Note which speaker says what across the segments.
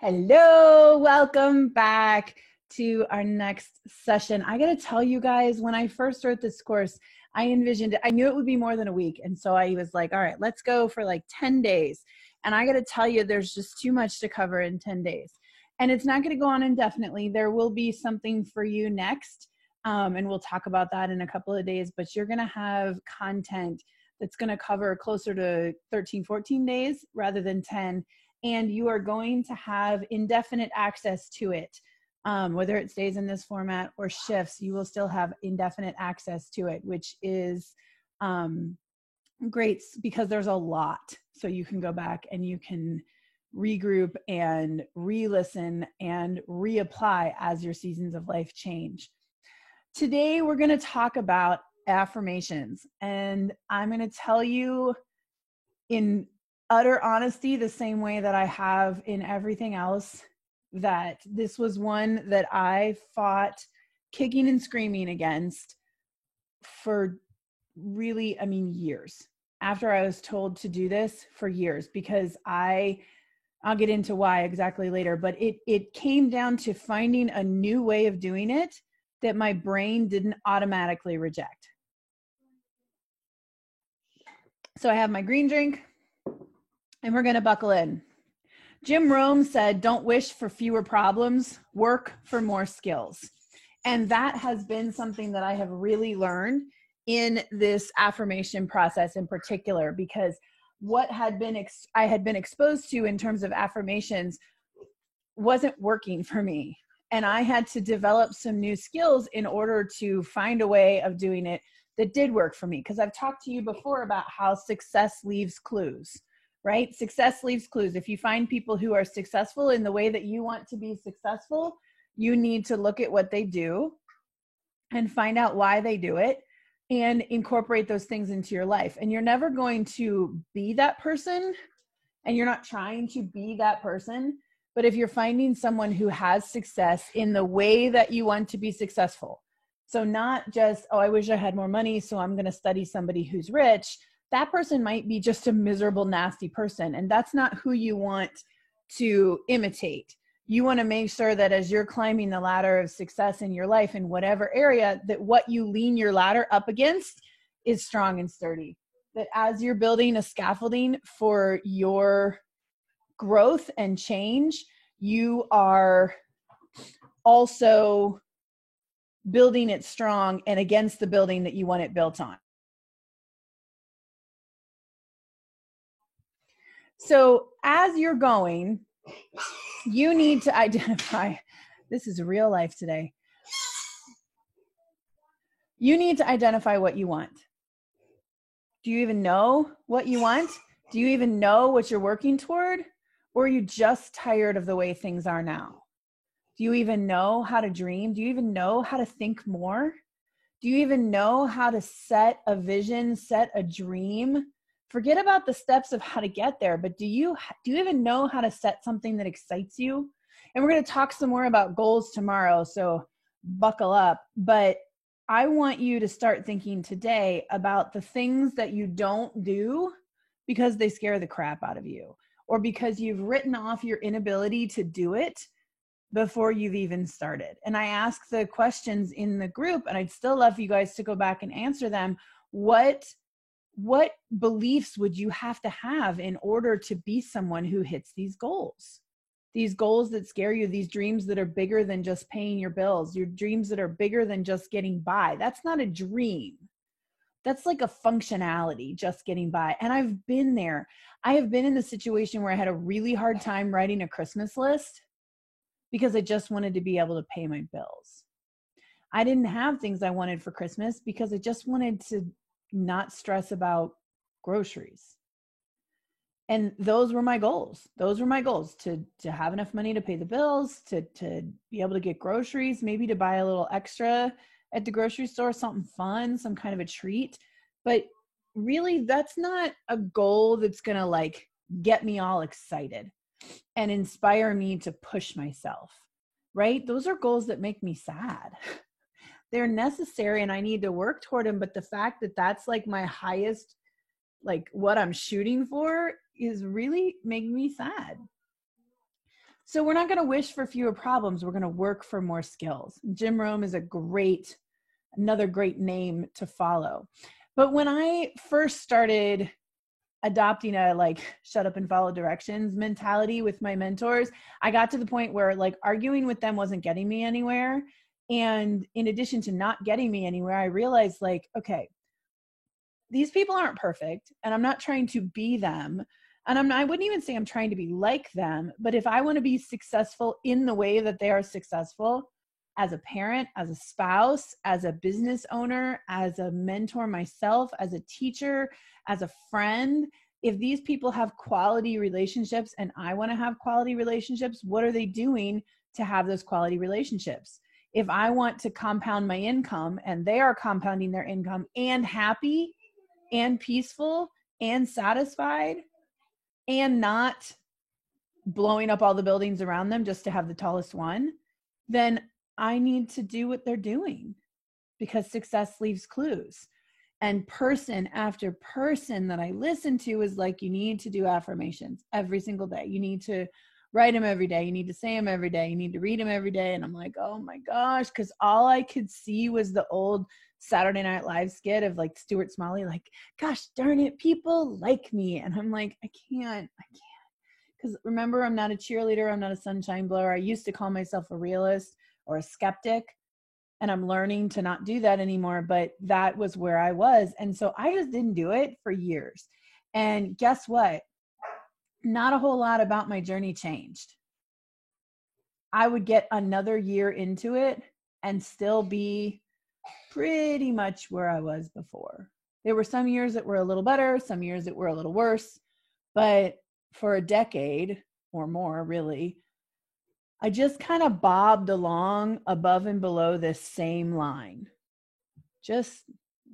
Speaker 1: Hello, welcome back to our next session. I got to tell you guys, when I first wrote this course, I envisioned it. I knew it would be more than a week. And so I was like, all right, let's go for like 10 days. And I got to tell you, there's just too much to cover in 10 days. And it's not going to go on indefinitely. There will be something for you next. And we'll talk about that in a couple of days. But you're going to have content that's going to cover closer to 13, 14 days rather than 10. And you are going to have indefinite access to it. Whether it stays in this format or shifts, you will still have indefinite access to it, which is great because there's a lot. So you can go back and you can regroup and re-listen and reapply as your seasons of life change. Today, we're going to talk about affirmations. And I'm going to tell you in utter honesty, the same way that I have in everything else, that this was one that I fought kicking and screaming against for really, years. After I was told to do this for years, because I'll get into why exactly later, but it came down to finding a new way of doing it that my brain didn't automatically reject. So I have my green drink. And we're going to buckle in. Jim Rohn said, don't wish for fewer problems, work for more skills. And that has been something that I have really learned in this affirmation process in particular, because what I had been exposed to in terms of affirmations wasn't working for me. And I had to develop some new skills in order to find a way of doing it that did work for me. Because I've talked to you before about how success leaves clues. Right? Success leaves clues. If you find people who are successful in the way that you want to be successful, you need to look at what they do and find out why they do it and incorporate those things into your life. And you're never going to be that person, and you're not trying to be that person. But if you're finding someone who has success in the way that you want to be successful, so not just, oh, I wish I had more money, so I'm going to study somebody who's rich. That person might be just a miserable, nasty person. And that's not who you want to imitate. You want to make sure that as you're climbing the ladder of success in your life in whatever area, that what you lean your ladder up against is strong and sturdy. That as you're building a scaffolding for your growth and change, you are also building it strong and against the building that you want it built on. So as you're going, you need to identify, this is real life today. You need to identify what you want. Do you even know what you want? Do you even know what you're working toward? Or are you just tired of the way things are now? Do you even know how to dream? Do you even know how to think more? Do you even know how to set a vision, set a dream? Forget about the steps of how to get there, but do you even know how to set something that excites you? And we're going to talk some more about goals tomorrow, so buckle up. But I want you to start thinking today about the things that you don't do because they scare the crap out of you, or because you've written off your inability to do it before you've even started. And I ask the questions in the group, and I'd still love you guys to go back and answer them. What beliefs would you have to have in order to be someone who hits these goals? These goals that scare you, these dreams that are bigger than just paying your bills, your dreams that are bigger than just getting by. That's not a dream. That's like a functionality, just getting by. And I've been there. I have been in the situation where I had a really hard time writing a Christmas list because I just wanted to be able to pay my bills. I didn't have things I wanted for Christmas because I just wanted to not stress about groceries. And those were my goals. Those were my goals, to have enough money to pay the bills, to be able to get groceries, maybe to buy a little extra at the grocery store, something fun, some kind of a treat. But really, that's not a goal that's going to like get me all excited and inspire me to push myself, right? Those are goals that make me sad. They're necessary and I need to work toward them. But the fact that that's like my highest, like what I'm shooting for, is really making me sad. So we're not going to wish for fewer problems. We're going to work for more skills. Jim Rohn is another great name to follow. But when I first started adopting a like shut up and follow directions mentality with my mentors, I got to the point where like arguing with them wasn't getting me anywhere. And in addition to not getting me anywhere, I realized like, okay, these people aren't perfect and I'm not trying to be them. And I wouldn't even say I'm trying to be like them, but if I want to be successful in the way that they are successful, as a parent, as a spouse, as a business owner, as a mentor myself, as a teacher, as a friend, if these people have quality relationships and I want to have quality relationships, what are they doing to have those quality relationships? If I want to compound my income and they are compounding their income and happy and peaceful and satisfied and not blowing up all the buildings around them just to have the tallest one, then I need to do what they're doing, because success leaves clues. And person after person that I listen to is like, you need to do affirmations every single day. You need to write them every day. You need to say them every day. You need to read them every day. And I'm like, oh my gosh, because all I could see was the old Saturday Night Live skit of like Stuart Smalley, like, gosh darn it, people like me. And I'm like, I can't. Because remember, I'm not a cheerleader. I'm not a sunshine blower. I used to call myself a realist or a skeptic, and I'm learning to not do that anymore, but that was where I was. And so I just didn't do it for years. And guess what? Not a whole lot about my journey changed. I would get another year into it and still be pretty much where I was before. There were some years that were a little better, some years that were a little worse, but for a decade or more, really, I just kind of bobbed along above and below this same line. Just,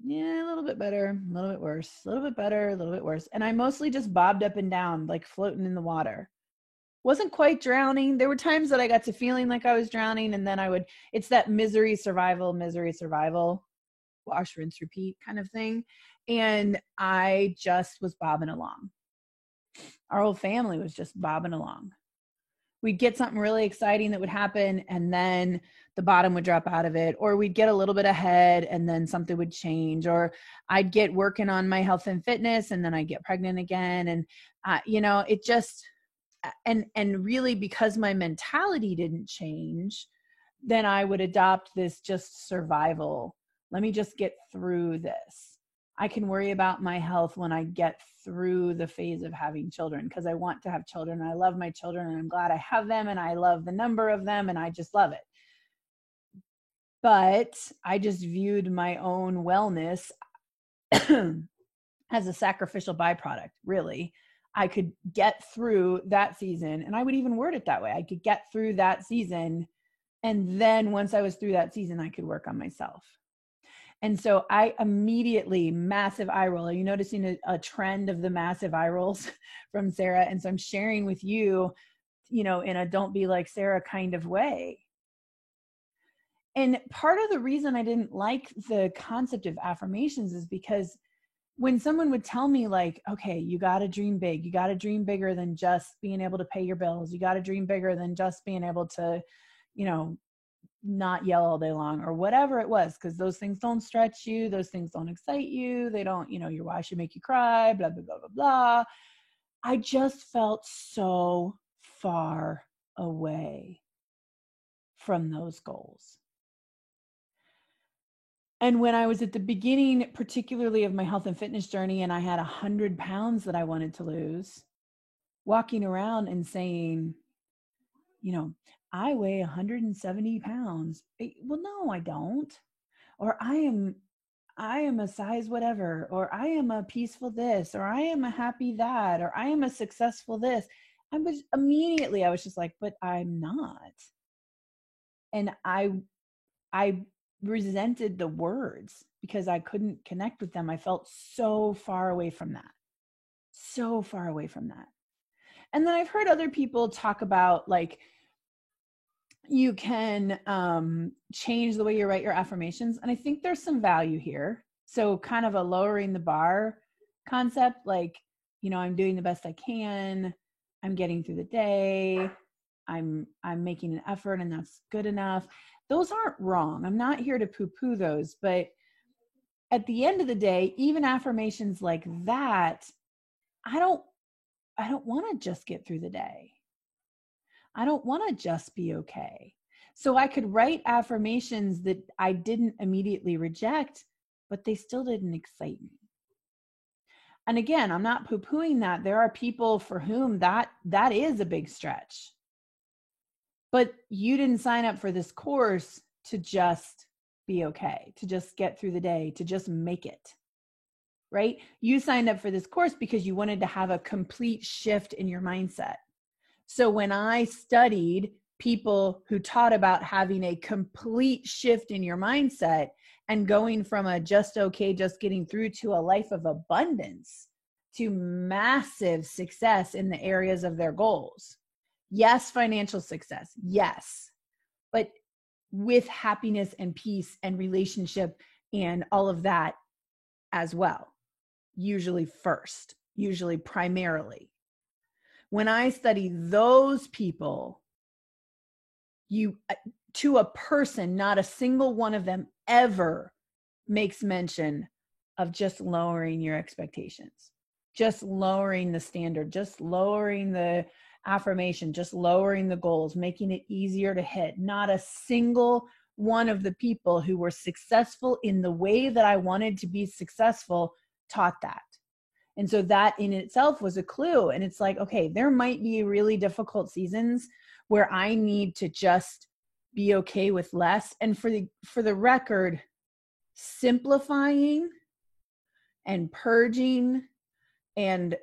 Speaker 1: yeah, a little bit better, a little bit worse, a little bit better, a little bit worse. And I mostly just bobbed up and down, like floating in the water. Wasn't quite drowning. There were times that I got to feeling like I was drowning, and then it's that misery, survival, wash, rinse, repeat kind of thing. And I just was bobbing along. Our whole family was just bobbing along. We'd get something really exciting that would happen, and then the bottom would drop out of it, or we'd get a little bit ahead and then something would change, or I'd get working on my health and fitness and then I'd get pregnant again. And, it just, and really because my mentality didn't change, then I would adopt this just survival. Let me just get through this. I can worry about my health when I get through the phase of having children, because I want to have children. I love my children and I'm glad I have them and I love the number of them and I just love it. But I just viewed my own wellness as a sacrificial byproduct, really. I could get through that season, and I would even word it that way. I could get through that season, and then once I was through that season, I could work on myself. And so I immediately, massive eye roll. Are you noticing a trend of the massive eye rolls from Sarah? And so I'm sharing with you, in a don't be like Sarah kind of way. And part of the reason I didn't like the concept of affirmations is because when someone would tell me like, okay, you got to dream big, you got to dream bigger than just being able to pay your bills. You got to dream bigger than just being able to, not yell all day long or whatever it was, because those things don't stretch you. Those things don't excite you. They don't, your why should make you cry, blah, blah, blah, blah, blah. I just felt so far away from those goals. And when I was at the beginning, particularly of my health and fitness journey, and I had 100 pounds that I wanted to lose, walking around and saying, I weigh 170 pounds. Well, no, I don't. Or I am a size whatever, or I am a peaceful this, or I am a happy that, or I am a successful this. I was just like, but I'm not. And I resented the words because I couldn't connect with them. I felt so far away from that. So far away from that. And then I've heard other people talk about like, you can change the way you write your affirmations. And I think there's some value here. So kind of a lowering the bar concept, like, I'm doing the best I can. I'm getting through the day. I'm making an effort and that's good enough. Those aren't wrong. I'm not here to poo-poo those, but at the end of the day, even affirmations like that, I don't want to just get through the day. I don't want to just be okay. So I could write affirmations that I didn't immediately reject, but they still didn't excite me. And again, I'm not poo-pooing that. There are people for whom that is a big stretch. But you didn't sign up for this course to just be okay, to just get through the day, to just make it, right? You signed up for this course because you wanted to have a complete shift in your mindset. So when I studied people who taught about having a complete shift in your mindset and going from a just okay, just getting through to a life of abundance to massive success in the areas of their goals. Yes, financial success. Yes. But with happiness and peace and relationship and all of that as well. Usually first, usually primarily. When I study those people, to a person, not a single one of them ever makes mention of just lowering your expectations, just lowering the standard, just lowering the affirmation, just lowering the goals, making it easier to hit. Not a single one of the people who were successful in the way that I wanted to be successful taught that. And so that in itself was a clue. And it's like, okay, there might be really difficult seasons where I need to just be okay with less. And for the record, simplifying and purging and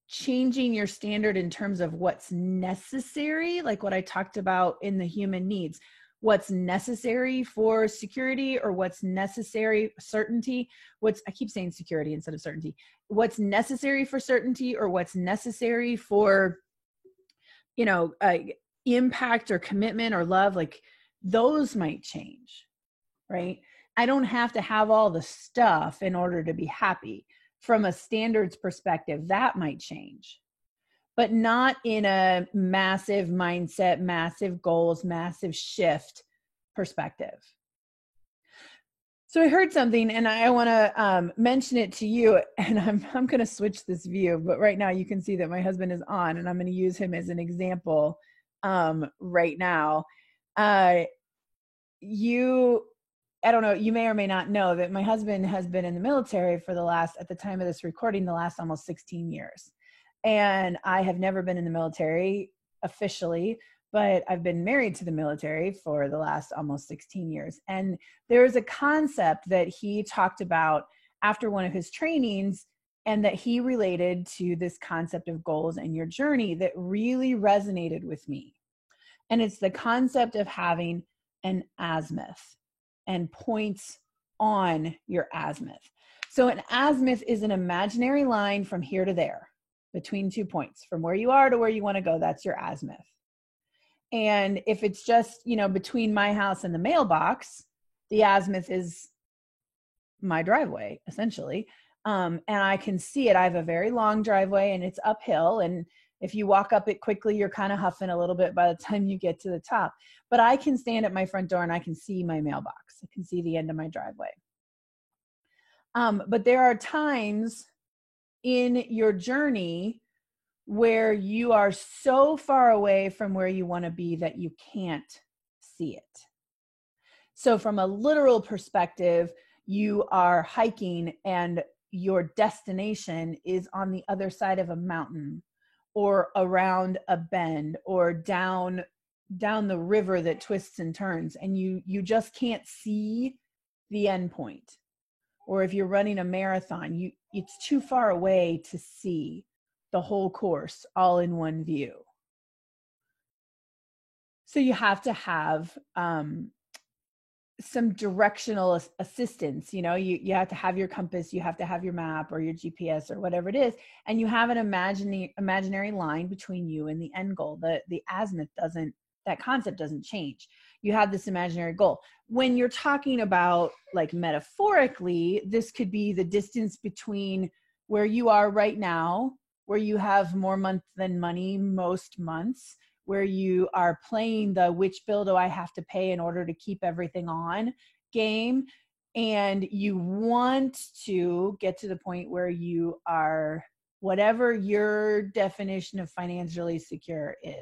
Speaker 1: changing your standard in terms of what's necessary, like what I talked about in the human needs, what's necessary for security or what's necessary certainty, I keep saying security instead of certainty, what's necessary for certainty or what's necessary for, impact or commitment or love, like those might change, right? I don't have to have all the stuff in order to be happy. From a standards perspective, that might change, but not in a massive mindset, massive goals, massive shift perspective. So I heard something and I want to mention it to you, and I'm going to switch this view, but right now you can see that my husband is on and I'm going to use him as an example right now. I don't know, you may or may not know that my husband has been in the military for at the time of this recording, the last almost 16 years. And I have never been in the military officially, but I've been married to the military for the last almost 16 years. And there is a concept that he talked about after one of his trainings and that he related to this concept of goals and your journey that really resonated with me. And it's the concept of having an azimuth and points on your azimuth. So an azimuth is an imaginary line from here to there, between 2 points, from where you are to where you want to go. That's your azimuth. And if it's just, between my house and the mailbox, the azimuth is my driveway, essentially. And I can see it. I have a very long driveway and it's uphill. And if you walk up it quickly, you're kind of huffing a little bit by the time you get to the top. But I can stand at my front door and I can see my mailbox. I can see the end of my driveway. But there are times in your journey where you are so far away from where you want to be that you can't see it. So from a literal perspective, you are hiking and your destination is on the other side of a mountain or around a bend or down the river that twists and turns, and you just can't see the end point. Or if you're running a marathon, it's too far away to see the whole course all in one view. So you have to have some directional assistance. You have to have your compass, you have to have your map or your GPS or whatever it is, and you have an imaginary line between you and the end goal. The azimuth that concept doesn't change. You have this imaginary goal. When you're talking about, like, metaphorically, this could be the distance between where you are right now, where you have more month than money most months, where you are playing the which bill do I have to pay in order to keep everything on game. And you want to get to the point where you are, whatever your definition of financially secure is.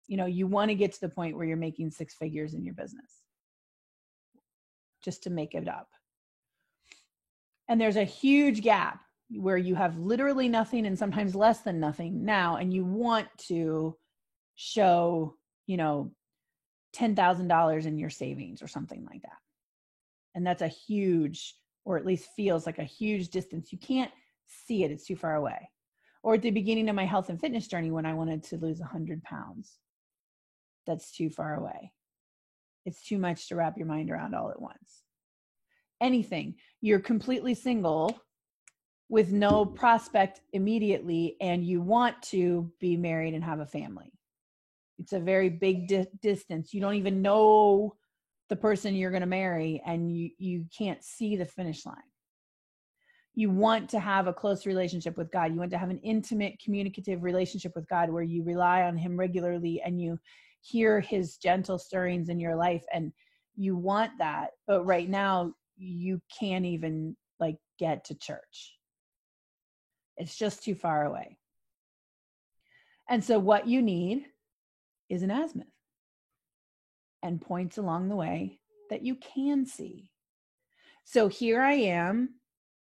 Speaker 1: You know, you want to get to the point where you're making 6 figures in your business, just to make it up. And there's a huge gap where you have literally nothing and sometimes less than nothing now, and you want to show, you know, $10,000 in your savings or something like that. And that's a huge, or at least feels like a huge distance. You can't see it. It's too far away. Or at the beginning of my health and fitness journey, when I wanted to lose 100 pounds, that's too far away. It's too much to wrap your mind around all at once. Anything, you're completely single with no prospect immediately, and you want to be married and have a family. It's a very big distance. You don't even know the person you're going to marry, and you can't see the finish line. You want to have a close relationship with God. You want to have an intimate, communicative relationship with God where you rely on him regularly and you hear his gentle stirrings in your life, and you want that. But right now you can't even like get to church. It's just too far away. And so what you need is an azimuth and points along the way that you can see. So here I am,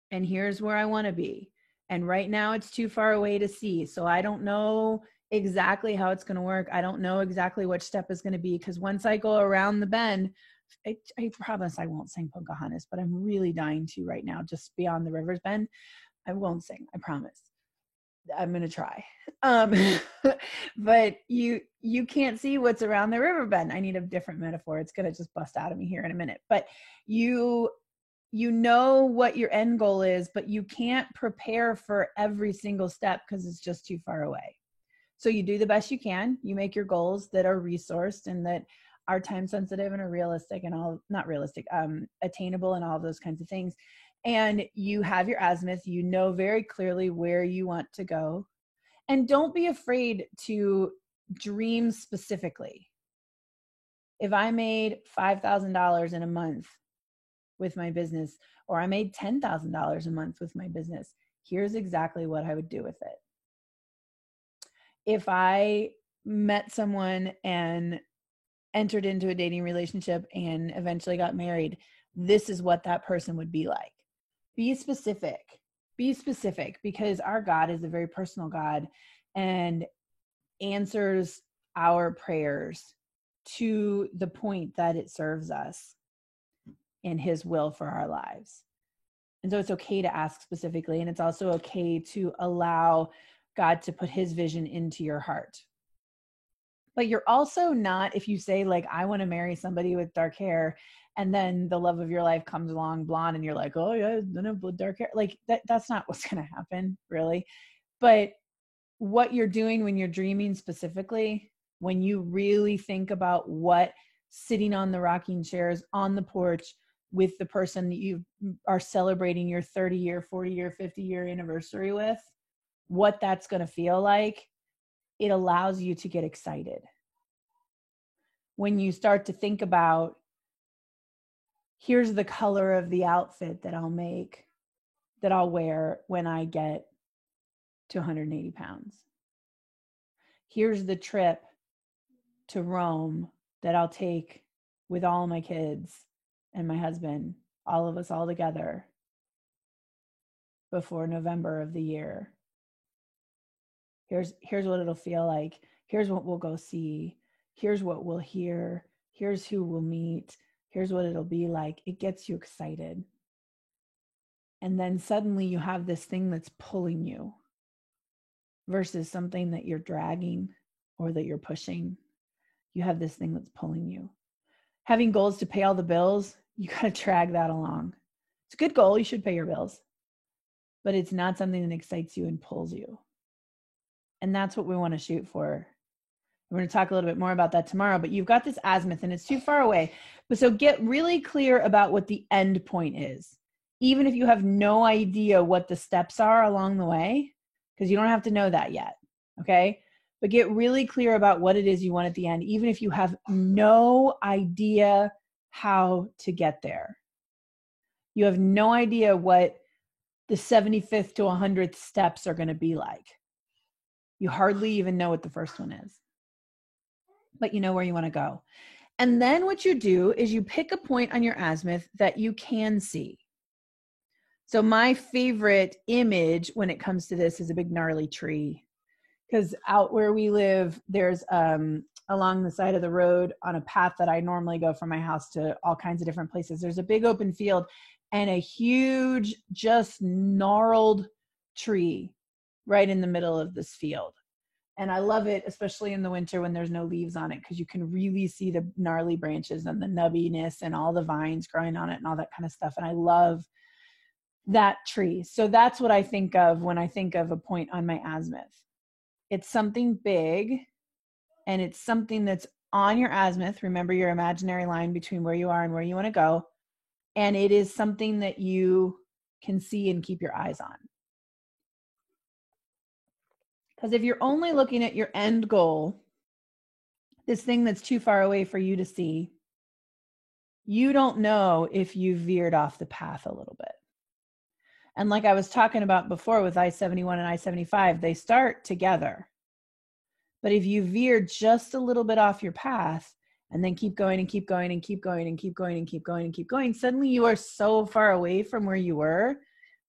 Speaker 1: and here's where I want to be. And right now it's too far away to see. So I don't know exactly how it's going to work. I don't know exactly which step is going to be, because once I go around the bend, I promise I won't sing Pocahontas, but I'm really dying to right now, just beyond the river's bend. I won't sing, I promise. I'm going to try. But you can't see what's around the river bend. I need a different metaphor. It's going to just bust out of me here in a minute. But you know what your end goal is, but you can't prepare for every single step because it's just too far away. So you do the best you can. You make your goals that are resourced and that are time sensitive and are realistic and all, not realistic, attainable and all of those kinds of things. And you have your azimuth. You know very clearly where you want to go. And don't be afraid to dream specifically. If I made $5,000 in a month with my business, or I made $10,000 a month with my business, here's exactly what I would do with it. If I met someone and entered into a dating relationship and eventually got married, this is what that person would be like. Be specific, because our God is a very personal God and answers our prayers to the point that it serves us in his will for our lives. And so it's okay to ask specifically, and it's also okay to allow God to put his vision into your heart. But you're also not, if you say like, I want to marry somebody with dark hair, and then the love of your life comes along blonde and you're like, oh yeah, dark hair. Like that's not what's going to happen really. But what you're doing when you're dreaming specifically, when you really think about what sitting on the rocking chairs on the porch with the person that you are celebrating your 30-year, 40-year, 50-year anniversary with, what that's going to feel like, it allows you to get excited. When you start to think about, here's the color of the outfit that I'll make, that I'll wear when I get to 180 pounds. Here's the trip to Rome that I'll take with all my kids and my husband, all of us all together before November of the year. Here's what it'll feel like. Here's what we'll go see. Here's what we'll hear. Here's who we'll meet. Here's what it'll be like. It gets you excited. And then suddenly you have this thing that's pulling you versus something that you're dragging or that you're pushing. You have this thing that's pulling you. Having goals to pay all the bills, you got to drag that along. It's a good goal. You should pay your bills. But it's not something that excites you and pulls you. And that's what we want to shoot for. We're going to talk a little bit more about that tomorrow, but you've got this azimuth and it's too far away. But so get really clear about what the end point is. Even if you have no idea what the steps are along the way, because you don't have to know that yet. Okay. but get really clear about what it is you want at the end, even if you have no idea how to get there. You have no idea what the 75th to 100th steps are going to be like. You hardly even know what the first one is, but you know where you want to go. And then what you do is you pick a point on your azimuth that you can see. So my favorite image when it comes to this is a big gnarly tree, because out where we live, there's along the side of the road on a path that I normally go from my house to all kinds of different places. There's a big open field and a huge, just gnarled tree right in the middle of this field. And I love it, especially in the winter when there's no leaves on it, because you can really see the gnarly branches and the nubbiness and all the vines growing on it and all that kind of stuff. And I love that tree. So that's what I think of when I think of a point on my azimuth. It's something big, and it's something that's on your azimuth. Remember your imaginary line between where you are and where you want to go. And it is something that you can see and keep your eyes on. Because if you're only looking at your end goal, this thing that's too far away for you to see, you don't know if you veered off the path a little bit. And like I was talking about before with I-71 and I-75, they start together. But if you veer just a little bit off your path and then keep going and keep going and keep going and keep going and keep going and keep going, suddenly you are so far away from where you were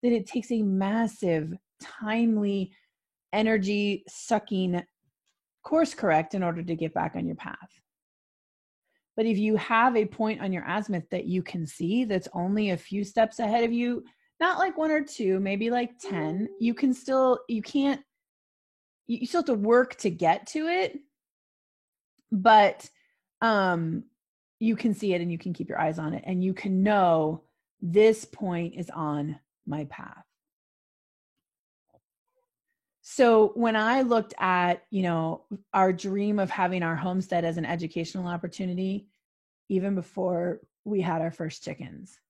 Speaker 1: that it takes a massive, timely, energy sucking course correct in order to get back on your path. But if you have a point on your azimuth that you can see that's only a few steps ahead of you, not like 1 or 2, maybe like 10, you still have to work to get to it, but you can see it and you can keep your eyes on it and you can know this point is on my path. So when I looked at, our dream of having our homestead as an educational opportunity, even before we had our first chickens,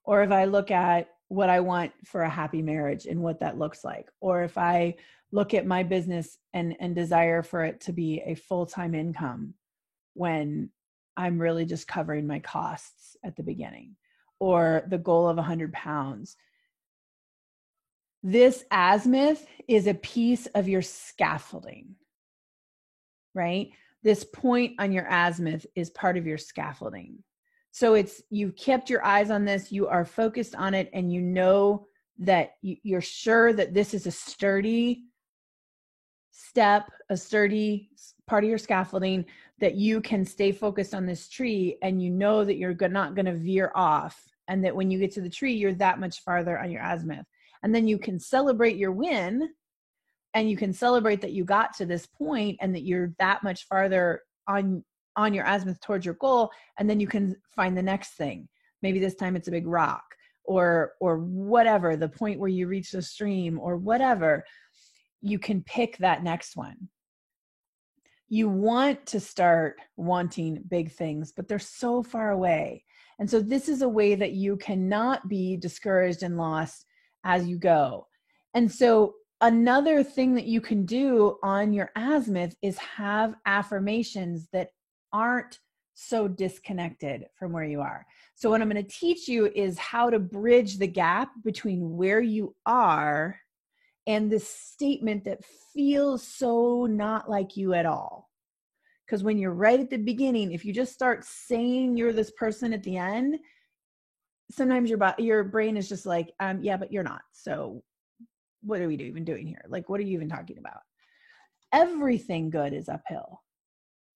Speaker 1: or if I look at what I want for a happy marriage and what that looks like, or if I look at my business and desire for it to be a full-time income when I'm really just covering my costs at the beginning, or the goal of 100 pounds. This azimuth is a piece of your scaffolding, right? This point on your azimuth is part of your scaffolding. So you've kept your eyes on this, you are focused on it, and you know that you're sure that this is a sturdy step, a sturdy part of your scaffolding, that you can stay focused on this tree, and you know that you're not going to veer off, and that when you get to the tree, you're that much farther on your azimuth. And then you can celebrate your win, and you can celebrate that you got to this point and that you're that much farther on your azimuth towards your goal. And then you can find the next thing. Maybe this time it's a big rock or whatever, the point where you reach the stream or whatever. You can pick that next one. You want to start wanting big things, but they're so far away. And so this is a way that you cannot be discouraged and lost as you go. And so another thing that you can do on your azimuth is have affirmations that aren't so disconnected from where you are. So what I'm going to teach you is how to bridge the gap between where you are and this statement that feels so not like you at all. Because when you're right at the beginning, if you just start saying you're this person at the end, sometimes your brain is just like, yeah, but you're not. So what are we even doing here? Like, what are you even talking about? Everything good is uphill.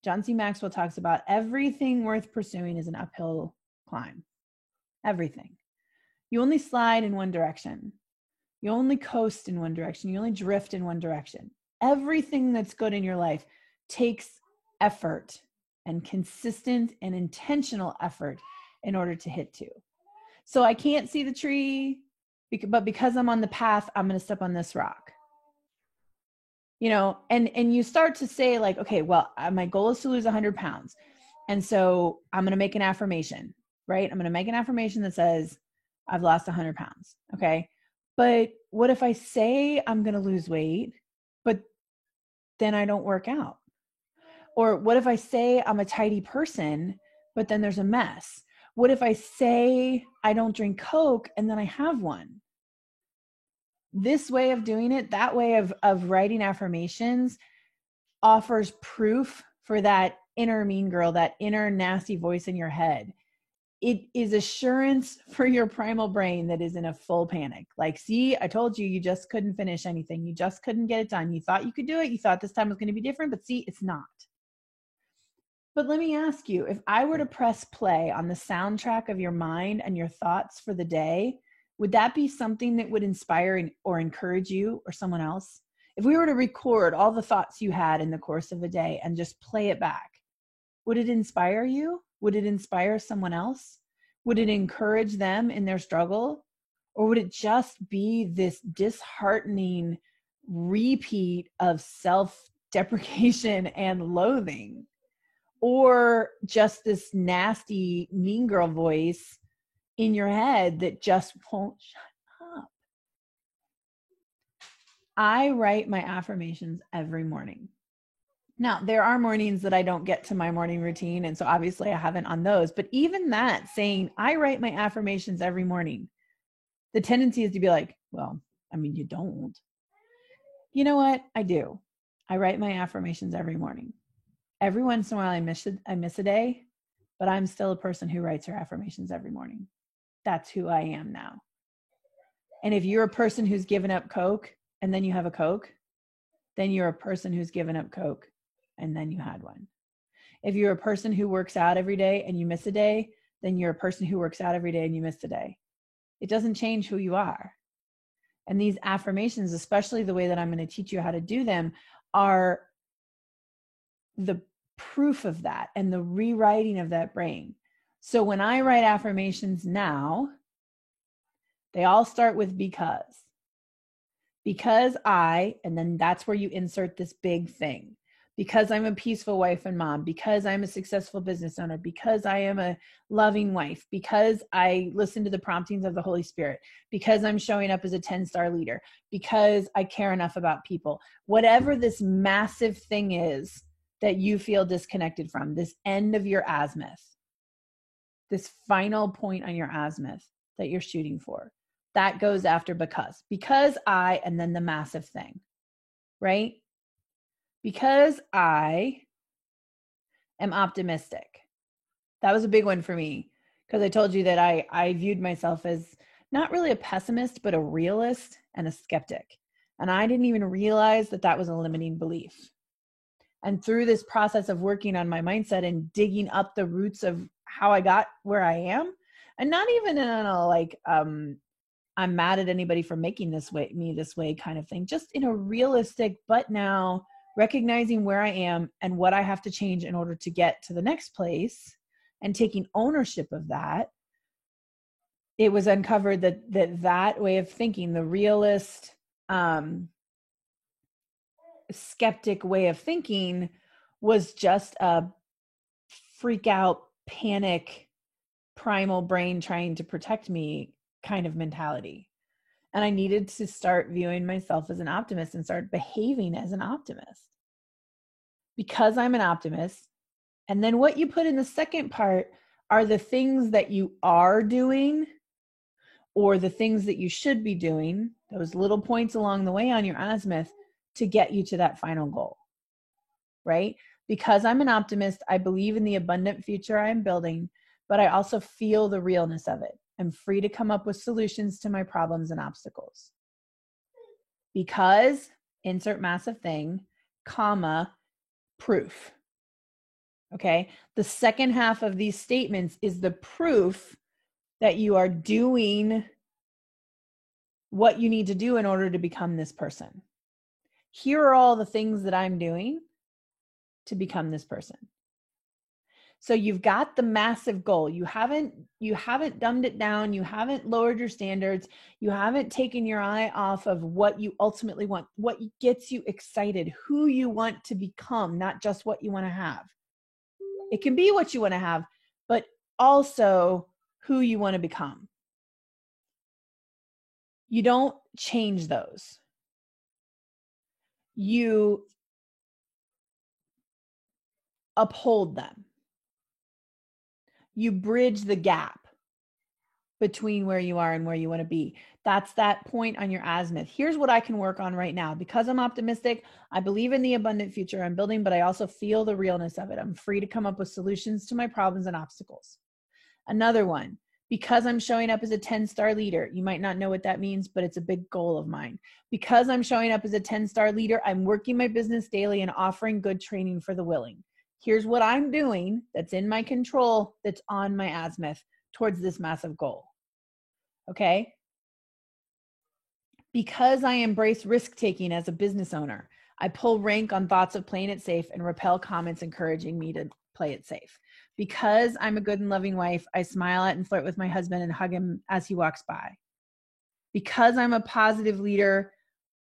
Speaker 1: John C. Maxwell talks about everything worth pursuing is an uphill climb. Everything. You only slide in one direction. You only coast in one direction. You only drift in one direction. Everything that's good in your life takes effort and consistent and intentional effort in order to hit to. So I can't see the tree, but because I'm on the path, I'm going to step on this rock. And you start to say like, okay, well, my goal is to lose 100 pounds. And so I'm going to make an affirmation, right? I'm going to make an affirmation that says, I've lost 100 pounds. Okay. But what if I say I'm going to lose weight, but then I don't work out? Or what if I say I'm a tidy person, but then there's a mess? What if I say I don't drink Coke and then I have one? This way of doing it, that way of writing affirmations offers proof for that inner mean girl, that inner nasty voice in your head. It is assurance for your primal brain that is in a full panic. Like, see, I told you, you just couldn't finish anything. You just couldn't get it done. You thought you could do it. You thought this time was going to be different, but see, it's not. But let me ask you, if I were to press play on the soundtrack of your mind and your thoughts for the day, would that be something that would inspire or encourage you or someone else? If we were to record all the thoughts you had in the course of a day and just play it back, would it inspire you? Would it inspire someone else? Would it encourage them in their struggle? Or would it just be this disheartening repeat of self-deprecation and loathing? Or just this nasty mean girl voice in your head that just won't shut up? I write my affirmations every morning. Now, there are mornings that I don't get to my morning routine, and so obviously I haven't on those. But even that, saying I write my affirmations every morning, the tendency is to be like, well, I mean, you don't. You know what? I do. I write my affirmations every morning. Every once in a while I miss a day, but I'm still a person who writes her affirmations every morning. That's who I am now. And if you're a person who's given up Coke and then you have a Coke, then you're a person who's given up Coke and then you had one. If you're a person who works out every day and you miss a day, then you're a person who works out every day and you missed a day. It doesn't change who you are. And these affirmations, especially the way that I'm going to teach you how to do them, are the proof of that and the rewriting of that brain. So when I write affirmations now, they all start with because. Because I, and then that's where you insert this big thing. Because I'm a peaceful wife and mom, because I'm a successful business owner, because I am a loving wife, because I listen to the promptings of the Holy Spirit, because I'm showing up as a 10-star leader, because I care enough about people. Whatever this massive thing is that you feel disconnected from, this end of your azimuth, this final point on your azimuth that you're shooting for, that goes after because I, and then the massive thing, right? Because I am optimistic. That was a big one for me because I told you that I viewed myself as not really a pessimist, but a realist and a skeptic. And I didn't even realize that that was a limiting belief. And through this process of working on my mindset and digging up the roots of how I got where I am, and not even in a like, I'm mad at anybody for making me this way kind of thing, just in a realistic, but now recognizing where I am and what I have to change in order to get to the next place and taking ownership of that, it was uncovered that way of thinking, the realist, skeptic way of thinking, was just a freak out, panic, primal brain trying to protect me kind of mentality. And I needed to start viewing myself as an optimist and start behaving as an optimist. Because I'm an optimist. And then what you put in the second part are the things that you are doing or the things that you should be doing, those little points along the way on your azimuth to get you to that final goal, right? Because I'm an optimist, I believe in the abundant future I'm building, but I also feel the realness of it. I'm free to come up with solutions to my problems and obstacles. Because, insert massive thing, comma, proof. Okay. The second half of these statements is the proof that you are doing what you need to do in order to become this person. Here are all the things that I'm doing to become this person. So you've got the massive goal. You haven't dumbed it down. You haven't lowered your standards. You haven't taken your eye off of what you ultimately want, what gets you excited, who you want to become, not just what you want to have. It can be what you want to have, but also who you want to become. You don't change those. You uphold them. You bridge the gap between where you are and where you want to be. That's that point on your azimuth. Here's what I can work on right now. Because I'm optimistic, I believe in the abundant future I'm building, but I also feel the realness of it. I'm free to come up with solutions to my problems and obstacles. Another one, because I'm showing up as a 10-star leader. You might not know what that means, but it's a big goal of mine. Because I'm showing up as a 10-star leader, I'm working my business daily and offering good training for the willing. Here's what I'm doing that's in my control, that's on my azimuth towards this massive goal. Okay? Because I embrace risk-taking as a business owner, I pull rank on thoughts of playing it safe and repel comments encouraging me to play it safe. Because I'm a good and loving wife, I smile at and flirt with my husband and hug him as he walks by. Because I'm a positive leader,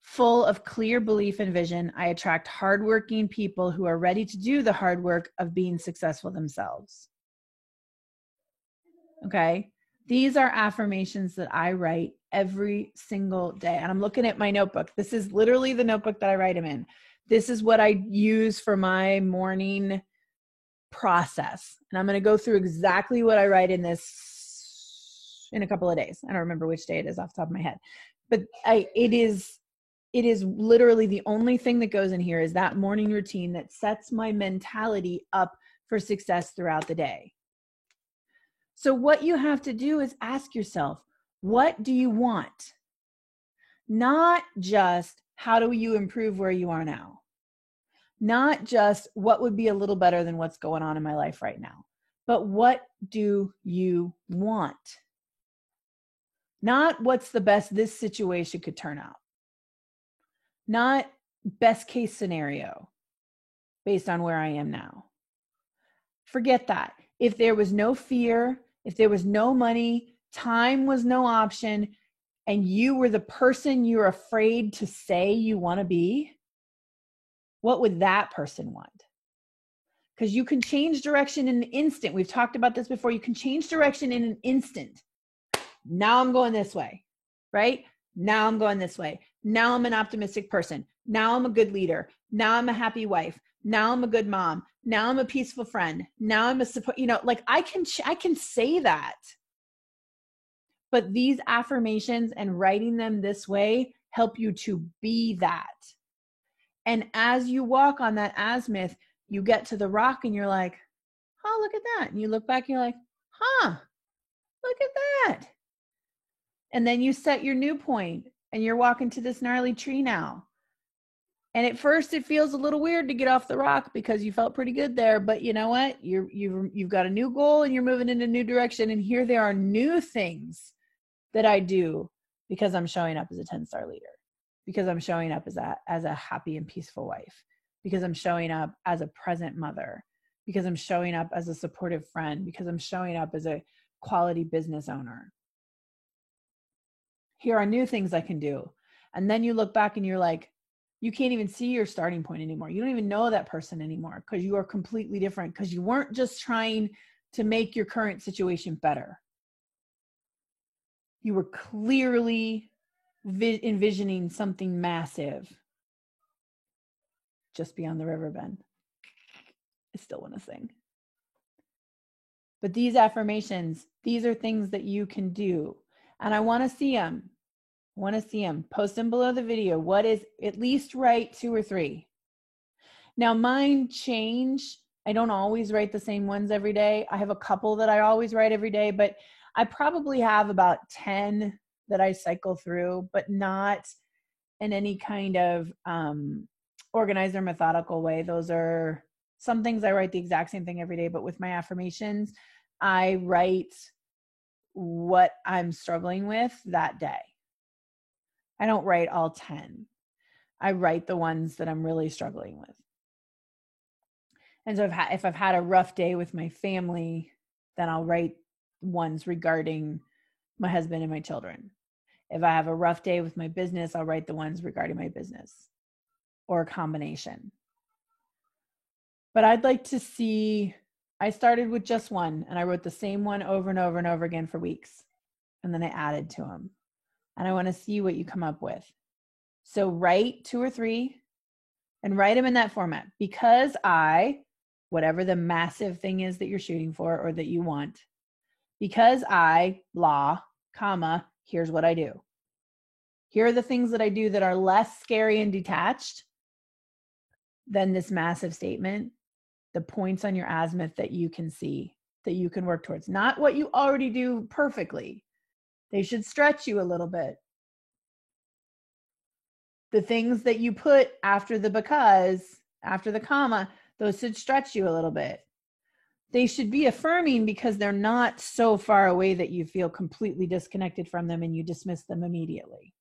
Speaker 1: full of clear belief and vision, I attract hardworking people who are ready to do the hard work of being successful themselves. Okay? These are affirmations that I write every single day. And I'm looking at my notebook. This is literally the notebook that I write them in. This is what I use for my morning process. And I'm going to go through exactly what I write in this in a couple of days. I don't remember which day it is off the top of my head. But it is literally the only thing that goes in here is that morning routine that sets my mentality up for success throughout the day. So what you have to do is ask yourself, what do you want? Not just how do you improve where you are now? Not just what would be a little better than what's going on in my life right now, but what do you want? Not what's the best this situation could turn out. Not best case scenario based on where I am now. Forget that. If there was no fear, if there was no money, time was no option, and you were the person you're afraid to say you want to be, what would that person want? Because you can change direction in an instant. We've talked about this before. You can change direction in an instant. Now I'm going this way, right? Now I'm going this way. Now I'm an optimistic person. Now I'm a good leader. Now I'm a happy wife. Now I'm a good mom. Now I'm a peaceful friend. Now I'm a support, like I can say that. But these affirmations and writing them this way help you to be that. And as you walk on that azimuth, you get to the rock and you're like, oh, look at that. And you look back and you're like, huh, look at that. And then you set your new point and you're walking to this gnarly tree now. And at first it feels a little weird to get off the rock because you felt pretty good there. But you know what? You've got a new goal and you're moving in a new direction. And here there are new things that I do because I'm showing up as a 10-star leader, because I'm showing up as a happy and peaceful wife, because I'm showing up as a present mother, because I'm showing up as a supportive friend, because I'm showing up as a quality business owner. Here are new things I can do. And then you look back and you're like, you can't even see your starting point anymore. You don't even know that person anymore because you are completely different, because you weren't just trying to make your current situation better. You were clearly envisioning something massive just beyond the river bend. I still want to sing. But these affirmations, these are things that you can do. And I want to see them. Post them below the video. What is, at least write 2 or 3. Now mine change. I don't always write the same ones every day. I have a couple that I always write every day, but I probably have about 10 that I cycle through, but not in any kind of organized or methodical way. Those are some things I write the exact same thing every day, but with my affirmations, I write what I'm struggling with that day. I don't write all 10. I write the ones that I'm really struggling with. And so if I've had a rough day with my family, then I'll write ones regarding my husband and my children. If I have a rough day with my business, I'll write the ones regarding my business, or a combination. But I'd like to see, I started with just one and I wrote the same one over and over and over again for weeks. And then I added to them. And I want to see what you come up with. So write 2 or 3 and write them in that format. Because I whatever the massive thing is that you're shooting for or that you want. Because I, blah, comma, here's what I do. Here are the things that I do that are less scary and detached than this massive statement. The points on your azimuth that you can see, that you can work towards. Not what you already do perfectly. They should stretch you a little bit. The things that you put after the because, after the comma, those should stretch you a little bit. They should be affirming because they're not so far away that you feel completely disconnected from them and you dismiss them immediately.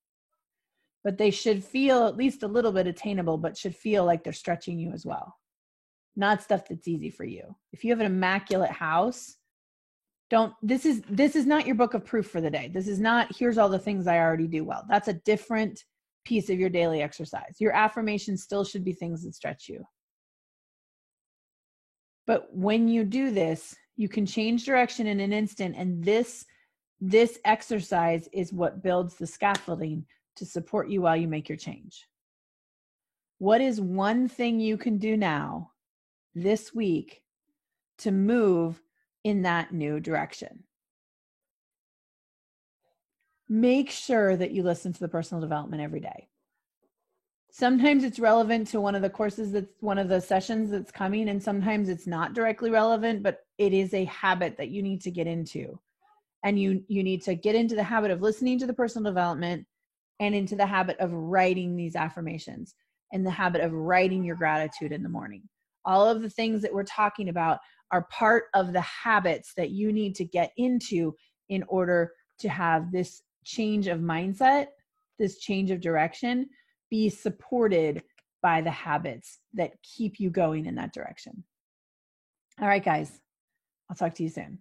Speaker 1: But they should feel at least a little bit attainable, but should feel like they're stretching you as well. Not stuff that's easy for you. If you have an immaculate house, this is not your book of proof for the day. This is not, here's all the things I already do well. That's a different piece of your daily exercise. Your affirmations still should be things that stretch you. But when you do this, you can change direction in an instant. And this exercise is what builds the scaffolding to support you while you make your change. What is one thing you can do now, this week, to move in that new direction? Make sure that you listen to the personal development every day. Sometimes it's relevant to one of the courses, that's one of the sessions that's coming, and sometimes it's not directly relevant, but it is a habit that you need to get into. And you need to get into the habit of listening to the personal development and into the habit of writing these affirmations and the habit of writing your gratitude in the morning. All of the things that we're talking about are part of the habits that you need to get into in order to have this change of mindset, this change of direction, be supported by the habits that keep you going in that direction. All right, guys, I'll talk to you soon.